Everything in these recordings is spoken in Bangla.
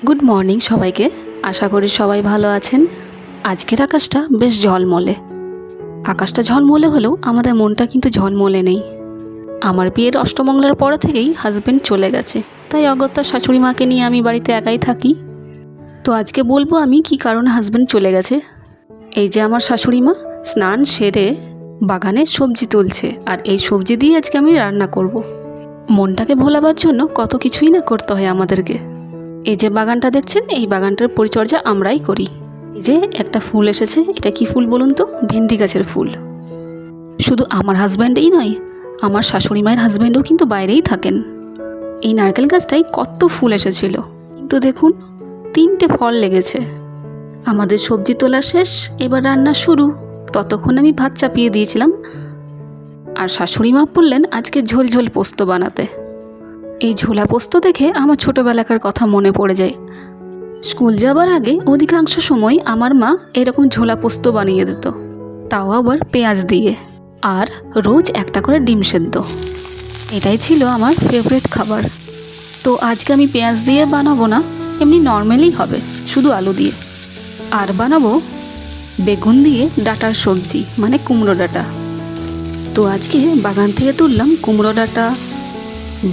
গুড মর্নিং সবাইকে। আশা করি সবাই ভালো আছেন। আজকের আকাশটা বেশ ঝলমলে। আকাশটা ঝলমলে হলেও আমাদের মনটা কিন্তু ঝলমলে নেই। আমার বিয়ের অষ্টমঙ্গলার পর থেকেই হাজব্যান্ড চলে গেছে, তাই অগত্যা শাশুড়ি মাকে নিয়ে আমি বাড়িতে একাই থাকি। তো আজকে বলবো আমি কি কারণে হাজব্যান্ড চলে গেছে। এই যে আমার শাশুড়ি মা স্নান সেরে বাগানে সবজি তুলছে, আর এই সবজি দিয়ে আজকে আমি রান্না করব। মনটাকে ভোলাবার জন্য কত কিছুই না করতে হয় আমাদেরকে। এই যে বাগানটা দেখছেন, এই বাগানটার পরিচর্যা আমরাই করি। এই যে একটা ফুল এসেছে, এটা কি ফুল বলুন তো? ভেন্ডি গাছের ফুল। শুধু আমার হাজব্যান্ডই নয়, আমার শাশুড়ি মায়ের হাজব্যান্ডও কিন্তু বাইরেই থাকেন। এই নারকেল গাছটায় কত ফুল এসেছিল, কিন্তু দেখুন 3টে ফল লেগেছে। আমাদের সবজি তোলা শেষ, এবার রান্না শুরু। ততক্ষণ আমি ভাত চাপিয়ে দিয়েছিলাম, আর শাশুড়ি মা বললেন আজকে ঝোল ঝোল পোস্ত বানাতে। এই ঝোলা পোস্ত দেখে আমার ছোটোবেলাকার কথা মনে পড়ে যায়। স্কুল যাবার আগে অধিকাংশ সময় আমার মা এরকম ঝোলা পোস্ত বানিয়ে দিত, তাও আবার পেঁয়াজ দিয়ে, আর রোজ একটা করে ডিম সেদ্ধ। এটাই ছিল আমার ফেভারিট খাবার। তো আজকে আমি পেঁয়াজ দিয়ে বানাবো না, এমনি নর্মালি হবে, শুধু আলু দিয়ে। আর বানাবো বেগুন দিয়ে ডাঁটার সবজি, মানে কুমড়ো ডাঁটা। তো আজকে বাগান থেকে তুললাম কুমড়ো ডাঁটা,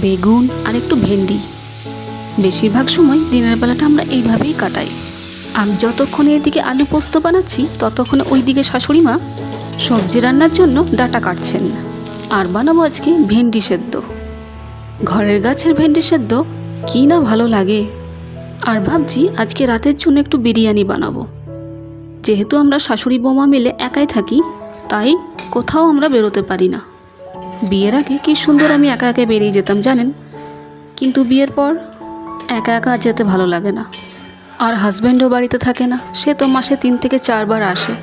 বেগুন আর একটু ভেন্ডি। বেশিরভাগ সময় দিনের বেলাটা আমরা এইভাবেই কাটাই। আমি যতক্ষণে এদিকে আলু পোস্ত বানাচ্ছি, ততক্ষণে ওইদিকে শাশুড়ি মা সবজি রান্নার জন্য ডাঁটা কাটছেন। আর বানাবো আজকে ভেন্ডি সেদ্ধ। ঘরের গাছের ভেন্ডি সেদ্ধ কী না ভালো লাগে। আর ভাবছি আজকে রাতের জন্য একটু বিরিয়ানি বানাবো। যেহেতু আমরা শাশুড়ি বৌমা মিলে একাই থাকি, তাই কোথাও আমরা বেরোতে পারি না। বিয়ের আগে কী সুন্দর আমি একা একা বেরিয়ে যেতাম জানেন, কিন্তু বিয়ের পর একা একা যেতে ভালো লাগে না। আর হাজব্যান্ডও বাড়িতে থাকে না, সে তো মাসে 3 থেকে 4 বার আসে,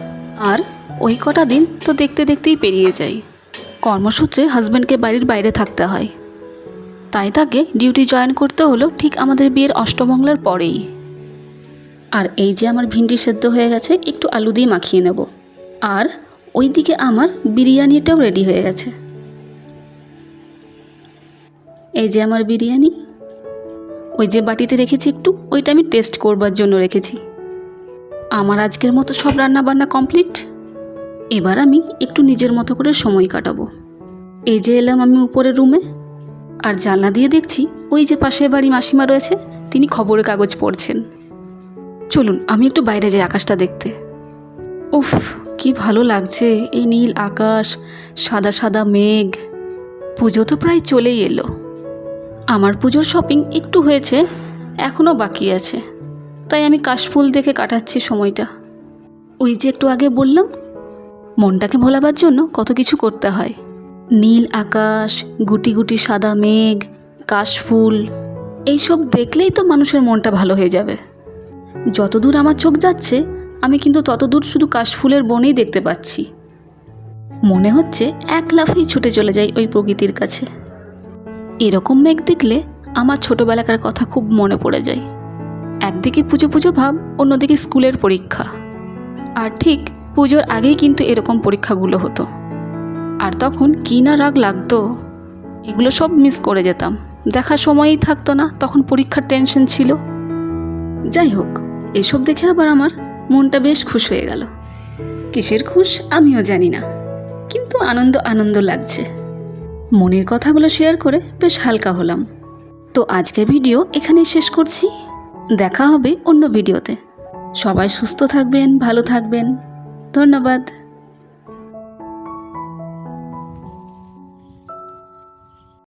আর ওই কটা দিন তো দেখতে দেখতেই পেরিয়ে যায়। কর্মসূত্রে হাজব্যান্ডকে বাড়ির বাইরে থাকতে হয়, তাই তাকে ডিউটি জয়েন করতে হলো ঠিক আমাদের বিয়ের অষ্টমঙ্গলার পরেই। আর এই যে আমার ভিন্ডি সেদ্ধ হয়ে গেছে, একটু আলু দিয়ে মাখিয়ে নেব। আর ওইদিকে আমার বিরিয়ানিটাও রেডি হয়ে গেছে। এই যে আমার বিরিয়ানি, ওই যে বাটিতে রেখেছি একটু, ওইটা আমি টেস্ট করবার জন্য রেখেছি। আমার আজকের মতো সব রান্না বান্না কমপ্লিট। এবার আমি একটু নিজের মতো করে সময় কাটাবো। এই যে এলাম আমি উপরের রুমে, আর জানলা দিয়ে দেখছি ওই যে পাশের বাড়ি মাসিমা রয়েছে, তিনি খবরের কাগজ পড়ছেন। চলুন আমি একটু বাইরে যাই আকাশটা দেখতে। উফ, কি ভালো লাগছে এই নীল আকাশ, সাদা সাদা মেঘ। পুজো তো প্রায় চলেই এলো। আমার পুজোর শপিং একটু হয়েছে, এখনও বাকি আছে, তাই আমি কাশফুল দেখে কাটাচ্ছি সময়টা। ওই যে একটু আগে বললাম, মনটাকে ভোলাবার জন্য কত কিছু করতে হয়। নীল আকাশ, গুটি গুটি সাদা মেঘ, কাশফুল, এইসব দেখলেই তো মানুষের মনটা ভালো হয়ে যাবে। যতদূর আমার চোখ যাচ্ছে, আমি কিন্তু ততদূর শুধু কাশফুলের বনেই দেখতে পাচ্ছি। মনে হচ্ছে এক লাফেই ছুটে চলে যাই ওই প্রকৃতির কাছে। এরকম মেঘ দেখলে আমার ছোটোবেলাকার কথা খুব মনে পড়ে যায়। একদিকে পুজো পুজো ভাব, অন্যদিকে স্কুলের পরীক্ষা। আর ঠিক পুজোর আগেই কিন্তু এরকম পরীক্ষাগুলো হতো, আর তখন কী না রাগ লাগতো। এগুলো সব মিস করে যেতাম, দেখার সময়ই থাকতো না, তখন পরীক্ষার টেনশন ছিল। যাই হোক, এসব দেখে আবার আমার মনটা বেশ খুশ হয়ে গেল। কিসের খুশ আমিও জানি না, কিন্তু আনন্দ আনন্দ লাগছে। মনের কথাগুলো শেয়ার করে বেশ হালকা হলাম। তো আজকের ভিডিও এখানেই শেষ করছি। দেখা হবে অন্য ভিডিওতে। সবাই সুস্থ থাকবেন, ভালো থাকবেন। ধন্যবাদ।